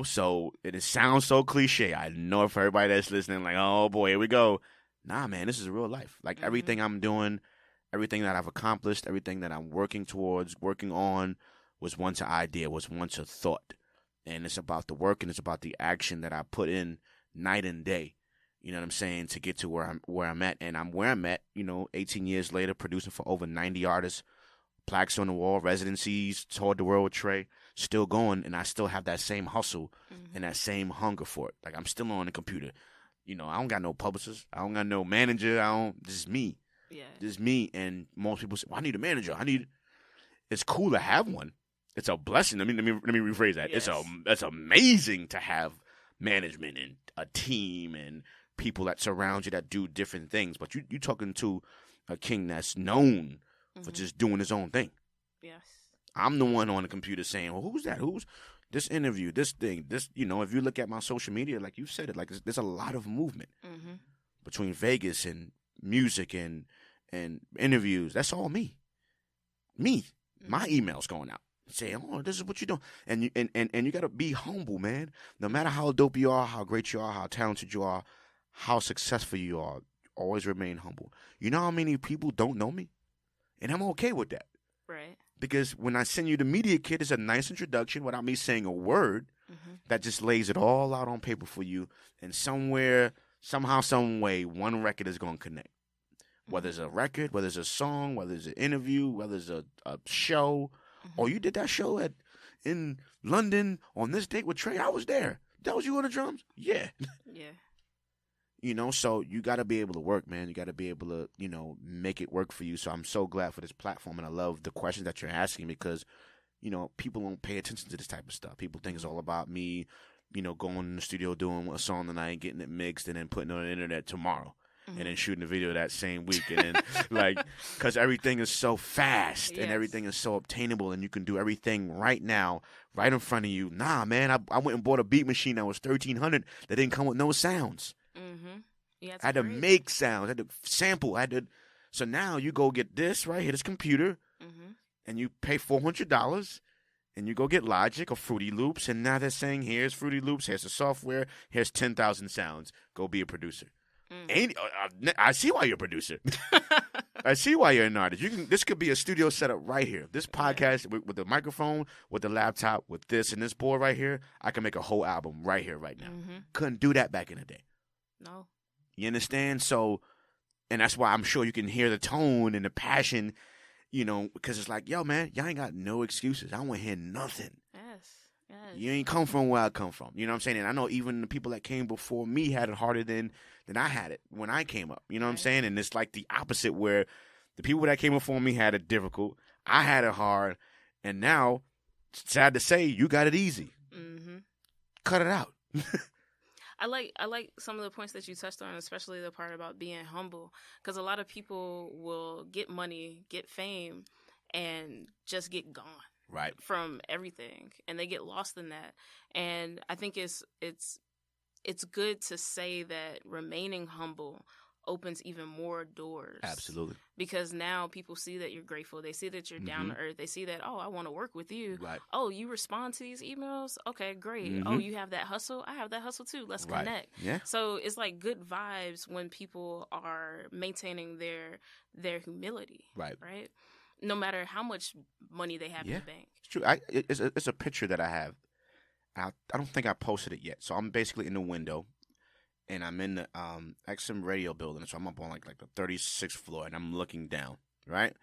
So it sounds so cliche. I know if everybody that's listening, like, oh, boy, here we go. Nah, man, this is real life. Like, everything I'm doing, everything that I've accomplished, everything that I'm working towards, working on, was once an idea, was once a thought. And it's about the work and it's about the action that I put in night and day. You know what I'm saying? To get to where I'm at. And I'm where I'm at, 18 years later, producing for over 90 artists, plaques on the wall, residencies, toured the world with Trey, still going. And I still have that same hustle and that same hunger for it. Like, I'm still on the computer. I don't got no publicist. I don't got no manager. This is me. Yeah. This is me. And most people say, well, I need a manager. It's cool to have one. It's a blessing. Let me rephrase that. Yes. It's amazing to have management and a team and people that surround you that do different things. But you talking to a king that's known for just doing his own thing. Yes. I'm the one on the computer saying, well, who's that? Who's this interview, this thing, this, if you look at my social media, like you said it, like there's a lot of movement between Vegas and music and interviews. That's all me. My email's going out. Say, oh, this is what you're doing. And you got to be humble, man. No matter how dope you are, how great you are, how talented you are, how successful you are, always remain humble. You know how many people don't know me? And I'm okay with that. Right. Because when I send you the media kit, it's a nice introduction without me saying a word that just lays it all out on paper for you. And somewhere, somehow, some way, one record is going to connect. Whether it's a record, whether it's a song, whether it's an interview, whether it's a show. Oh, you did that show in London on this date with Trey? I was there. That was you on the drums? Yeah. Yeah. So you got to be able to work, man. You got to be able to, make it work for you. So I'm so glad for this platform, and I love the questions that you're asking because, people don't pay attention to this type of stuff. People think it's all about me, going in the studio doing a song tonight, getting it mixed, and then putting it on the internet tomorrow. And then shooting the video that same week. And then, because everything is so fast and everything is so obtainable and you can do everything right now, right in front of you. Nah, man, I went and bought a beat machine that was $1,300 that didn't come with no sounds. You had I to had to create. make sounds. I had to sample. I had to. So now you go get this right here, this computer, Mm-hmm. and you pay $400, and you go get Logic or Fruity Loops, and now they're saying, here's Fruity Loops, here's the software, here's 10,000 sounds. Go be a producer. I see why you're a producer. I see why you're an artist. This could be a studio setup right here. This podcast with the microphone, with the laptop, with this and this board right here, I can make a whole album right here, right now. Mm-hmm. Couldn't do that back in the day. No. You understand? So, and that's why I'm sure you can hear the tone and the passion, because it's like, yo, man, y'all ain't got no excuses. I don't want to hear nothing. Yes. You ain't come from where I come from. You know what I'm saying? And I know even the people that came before me had it harder than I had it when I came up. You know what I'm saying? And it's like the opposite, where the people that came before me had it difficult. I had it hard. And now, sad to say, you got it easy. Mm-hmm. Cut it out. I like some of the points that you touched on, especially the part about being humble, because a lot of people will get money, get fame, and just get gone. Right. From everything, and they get lost in that. And I think it's good to say that remaining humble opens even more doors. Absolutely. Because now people see that you're grateful. They see that you're down to earth. They see that, oh, I want to work with you. Right. Oh, you respond to these emails? Okay, great. Mm-hmm. Oh, you have that hustle? I have that hustle too. Let's connect. Yeah. So it's like good vibes when people are maintaining their humility. Right. Right? No matter how much money they have in the bank. It's true. It's a picture that I have. I don't think I posted it yet. So I'm basically in the window, and I'm in the XM radio building. So I'm up on like the 36th floor, and I'm looking down. Right.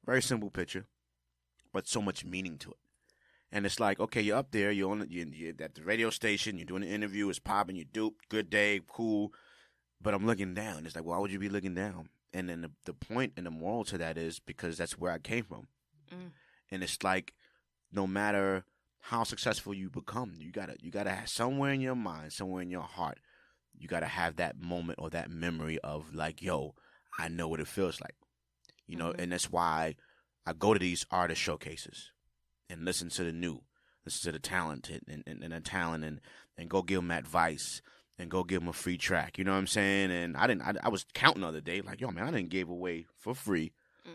Very simple picture, but so much meaning to it. And it's like, okay, you're up there, you're at the radio station, you're doing an interview, it's popping, you duped, good day, cool. But I'm looking down. It's like, why would you be looking down? And then the point and the moral to that is because that's where I came from. And it's like, no matter how successful you become, you gotta have somewhere in your mind, somewhere in your heart, you gotta have that moment or that memory of like, yo, I know what it feels like. And that's why I go to these artist showcases and listen to the new, listen to the talented and the talent and go give them advice. And go give them a free track, you know what I'm saying? And I was counting the other day, like, yo, man, I didn't give away for free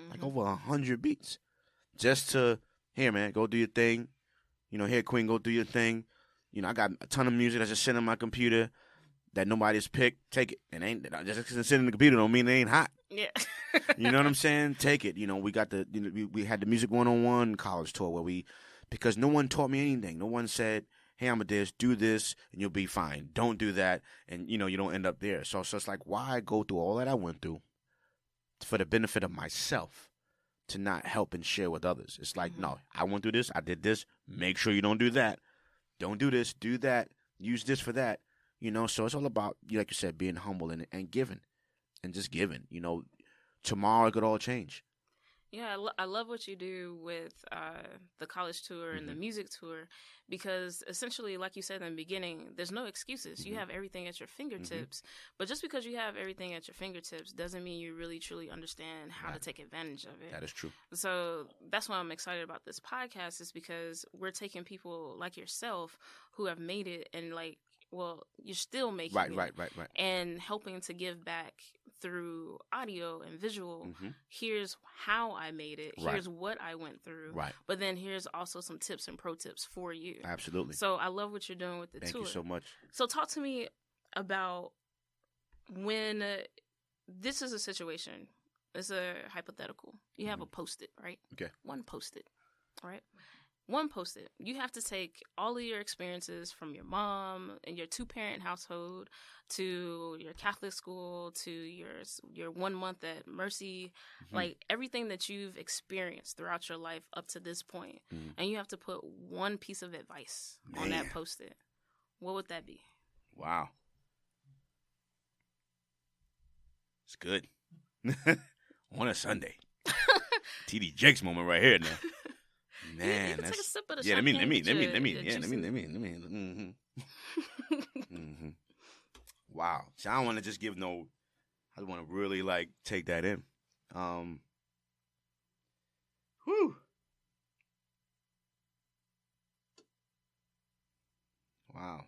like over 100 beats just to, here, man, go do your thing. Here, Queen, go do your thing. I got a ton of music that's just sitting on my computer that nobody's picked. Take it. And ain't just because it's sitting in the computer don't mean it ain't hot. Yeah. You know what I'm saying? Take it. We got we had the Music 101 college tour where because no one taught me anything. No one said, hey, Amadeus, do this and you'll be fine. Don't do that, and you don't end up there. So it's like, why go through all that I went through for the benefit of myself to not help and share with others? It's like, no, I went through this, I did this. Make sure you don't do that. Don't do this, do that. Use this for that. So it's all about, like you said, being humble and giving, and just giving. Tomorrow it could all change. Yeah, I love what you do with the college tour and the music tour, because essentially, like you said in the beginning, there's no excuses. You have everything at your fingertips. But just because you have everything at your fingertips doesn't mean you really, truly understand how to take advantage of it. That is true. So that's why I'm excited about this podcast, is because we're taking people like yourself who have made it and you're still making it. Right. And helping to give back through audio and visual. Here's how I made it. Right. Here's what I went through. Right. But then here's also some tips and pro tips for you. Absolutely. So I love what you're doing with the tour. Thank you so much. So talk to me about when this is a situation. It's a hypothetical. You have a Post-it, right? Okay. One Post-it, all right? One Post-it. You have to take all of your experiences from your mom and your 2-parent household to your Catholic school to your 1 month at Mercy, like everything that you've experienced throughout your life up to this point, and you have to put one piece of advice on that Post-it. What would that be? Wow. It's good. On a Sunday. TD Jakes moment right here now. Man, you can that's take a sip of the let me. Wow. So I don't want to just give no. I want to really take that in. Whew. Wow.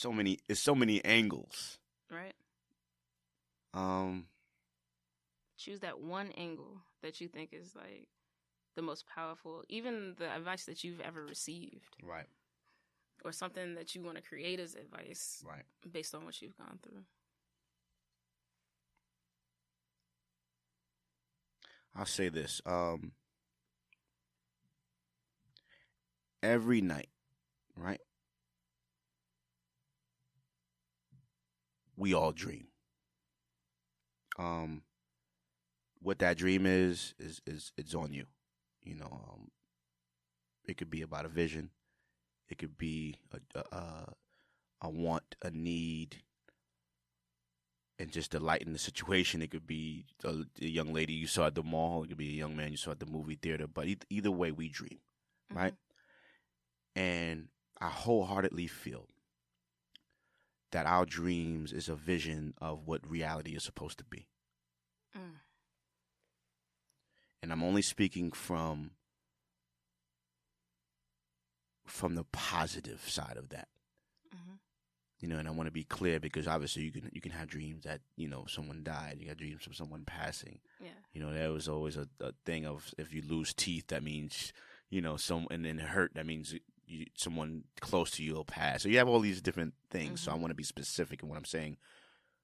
so many angles. Right. Um, Choose that one angle that you think is like the most powerful, even the advice that you've ever received. right. Or something that you want to create as advice. Right. Based on what you've gone through. I'll say this. Every night, right? We all dream. What that dream is it's on you. You know, it could be about a vision. It could be a want, a need, and just to lighten the situation. It could be a young lady you saw at the mall. It could be a young man you saw at the movie theater. But either way, we dream, right? And I wholeheartedly feel that our dreams is a vision of what reality is supposed to be. And I'm only speaking from the positive side of that. You know, and I want to be clear because obviously you can have dreams that, you know, someone died. You got dreams of someone passing. Yeah. You know, there was always a thing of if you lose teeth, that means, you know, and then it hurt, that means someone close to you will pass. So you have all these different things. So I want to be specific in what I'm saying.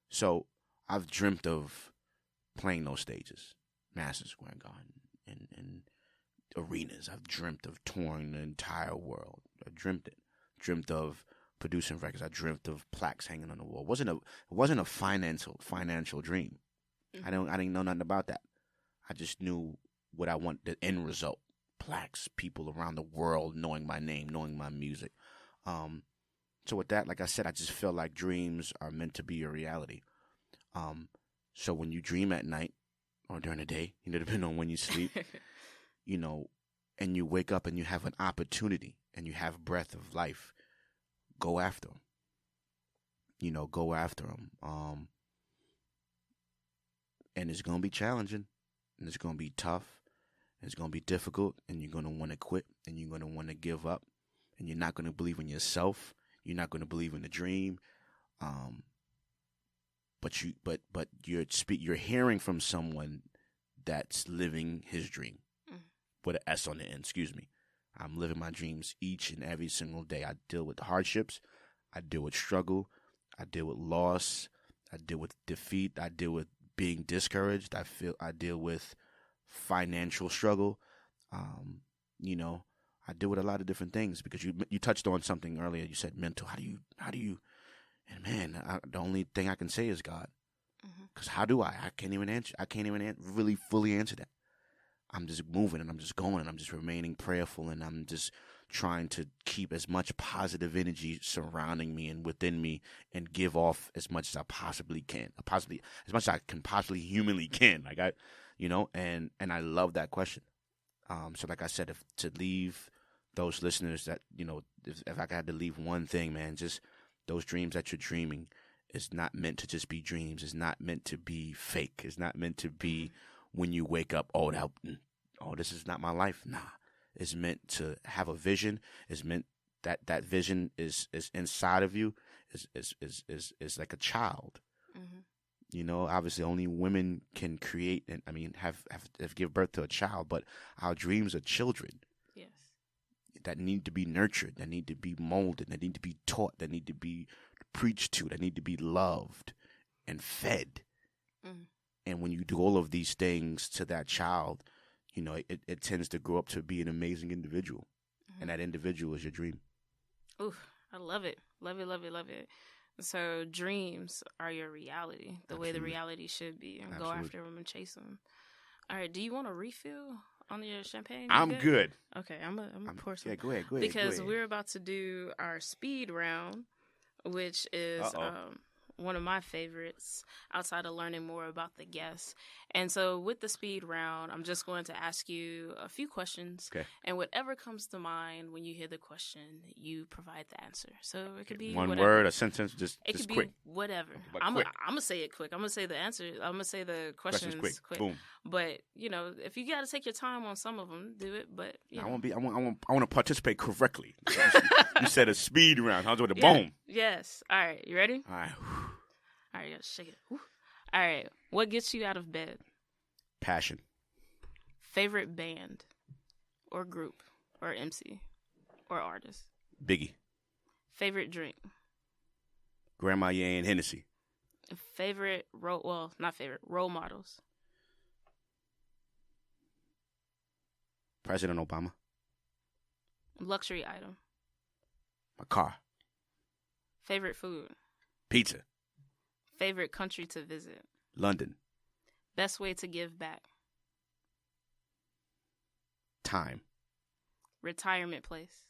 So I've dreamt of playing those stages, Madison Square Garden and arenas. I've dreamt of touring the entire world. I dreamt it. Dreamt of producing records. I dreamt of plaques hanging on the wall. It wasn't a financial dream. I didn't know nothing about that. I just knew what I want, the end result. Plaques, people around the world knowing my name, knowing my music. So with that, like I said, I just feel like dreams are meant to be a reality. So when you dream at night or during the day, you know, depending on when you sleep, you know, and you wake up and you have an opportunity and you have breath of life, go after them. You know, go after them. And it's going to be challenging and it's going to be tough. It's going to be difficult and you're going to want to quit and you're going to want to give up and you're not going to believe in yourself. You're not going to believe in the dream. But you're hearing from someone that's living his dream with an S on the end, excuse me. I'm living my dreams each and every single day. I deal with hardships. I deal with struggle. I deal with loss. I deal with defeat. I deal with being discouraged. I deal with financial struggle. You know, I deal with a lot of different things because you touched on something earlier. You said mental. How do you? And man, the only thing I can say is God. Because how do I? I can't even really fully answer that. I'm just moving and I'm just going and I'm just remaining prayerful and I'm just trying to keep as much positive energy surrounding me and within me and give off as much as I possibly can, as much as I can possibly humanly can. Like and I love that question. So like I said, if to leave those listeners that, you know, if I had to leave one thing, man, just those dreams that you're dreaming is not meant to just be dreams. It's not meant to be fake. It's not meant to be when you wake up, this is not my life. Nah, it's meant to have a vision. It's meant that vision is inside of you. Is like a child. You know, obviously only women can create and have give birth to a child, but our dreams are children. Yes. That need to be nurtured, that need to be molded, that need to be taught, that need to be preached to, that need to be loved and fed. And when you do all of these things to that child, you know, it tends to grow up to be an amazing individual. And that individual is your dream. Ooh, I love it. Love it, love it, love it. So dreams are your reality, the way the reality should be. And go after them and chase them. All right, do you want a refill on your champagne? I'm good. Okay, I'm gonna pour some. Yeah, go ahead. Because we're about to do our speed round, which is one of my favorites outside of learning more about the guests. And so with the speed round, I'm just going to ask you a few questions. Okay. And whatever comes to mind when you hear the question, you provide the answer. So it could be one whatever. word, a sentence, just It could quick. be whatever. But I'm quick. gonna say it quick. I'm gonna say the answer. I'm gonna say the questions quick. Boom. But if you got to take your time on some of them, do it. But I want to participate correctly. You said a speed round. How's with the yeah. boom? Yes. All right. You ready? All right. All right. You gotta shake it. Whew. All right. What gets you out of bed? Passion. Favorite band, or group, or MC, or artist? Biggie. Favorite drink? Grandma Ye and Hennessy. Favorite role models? President Obama. Luxury item? My car. Favorite food? Pizza. Favorite country to visit? London. Best way to give back? Time. Retirement place?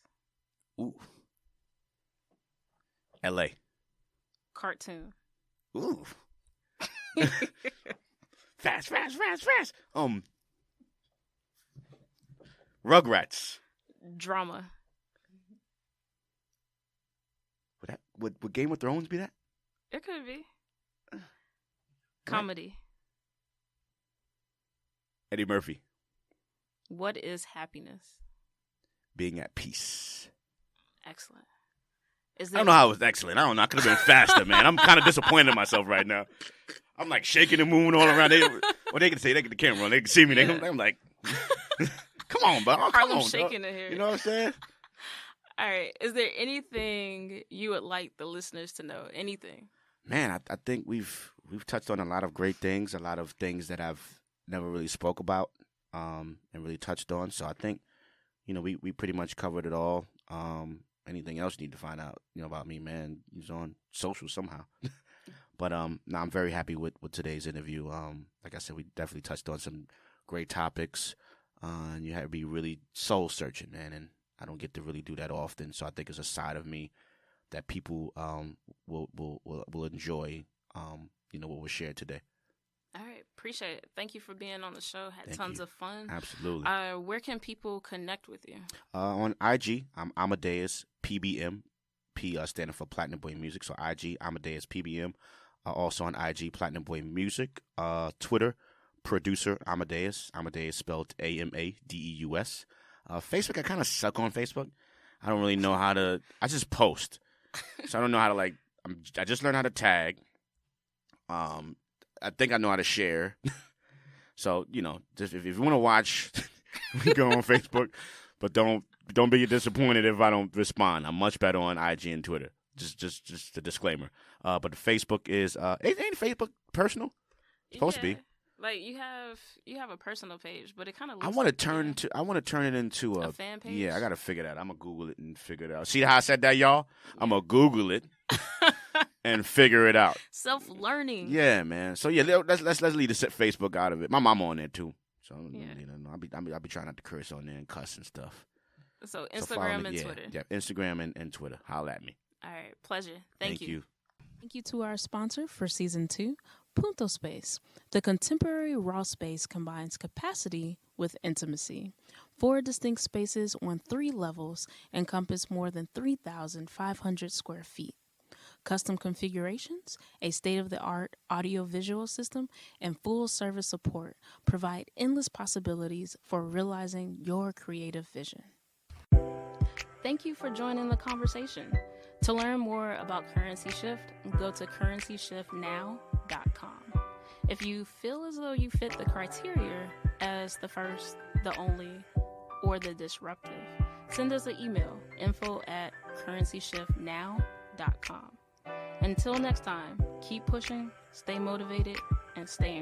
Ooh. L.A. Cartoon? Ooh. Fast. Rugrats. Drama? Would Game of Thrones be that? It could be. Comedy? Eddie Murphy. What is happiness? Being at peace. Excellent. I don't know how it was excellent. I don't know. I could have been faster, man. I'm kind of disappointed in myself right now. I'm like shaking and moving all around. They can say, they get the camera on. They can see me. Yeah. I'm like, come on, bro. Come Harlem on, shaking dog. in here. You know what I'm saying? All right. Is there anything you would like the listeners to know? Anything? Man, I think we've touched on a lot of great things, a lot of things that I've never really spoke about and really touched on. So I think, we pretty much covered it all. Anything else you need to find out, about me, man, he's on social somehow. But I'm very happy with today's interview. Like I said, we definitely touched on some great topics. And you had to be really soul searching, man. And I don't get to really do that often. So I think it's a side of me that people will enjoy. What was shared today. All right. Appreciate it. Thank you for being on the show. Had Thank tons you. of fun. Absolutely. Where can people connect with you? On IG, I'm Amadeus PBM. P standing for Platinum Boy Music. So IG, Amadeus PBM. Also on IG, Platinum Boy Music. Twitter, producer Amadeus. Amadeus spelled Amadeus. Facebook, I kind of suck on Facebook. I don't really know how to. I just post, so I don't know how to I just learned how to tag. I think I know how to share. So just if you want to watch, we go on Facebook, but don't be disappointed if I don't respond. I'm much better on IG and Twitter. Just a disclaimer. But the Facebook is ain't Facebook personal? It's supposed to be. Like you have a personal page, but it kind of. I want to turn it into a fan page. Yeah, I gotta figure that out. I'm gonna Google it and figure it out. See how I said that, y'all? Yeah. I'm gonna Google it and figure it out. Self-learning. Yeah, man. So yeah, let's leave the Facebook out of it. My mama on there too, so yeah. I'll be trying not to curse on there and cuss and stuff. So Instagram and Twitter. Yeah, Instagram and Twitter. Holla at me. All right, pleasure. Thank you. Thank you to our sponsor for Season 2, Punto Space. The contemporary raw space combines capacity with intimacy. 4 distinct spaces on 3 levels encompass more than 3,500 square feet. Custom configurations, a state-of-the-art audio-visual system, and full-service support provide endless possibilities for realizing your creative vision. Thank you for joining the conversation. To learn more about Currency Shift, go to currencyshiftnow.com. If you feel as though you fit the criteria as the first, the only, or the disruptive, send us an email, info@currencyshiftnow.com. Until next time, keep pushing, stay motivated, and stay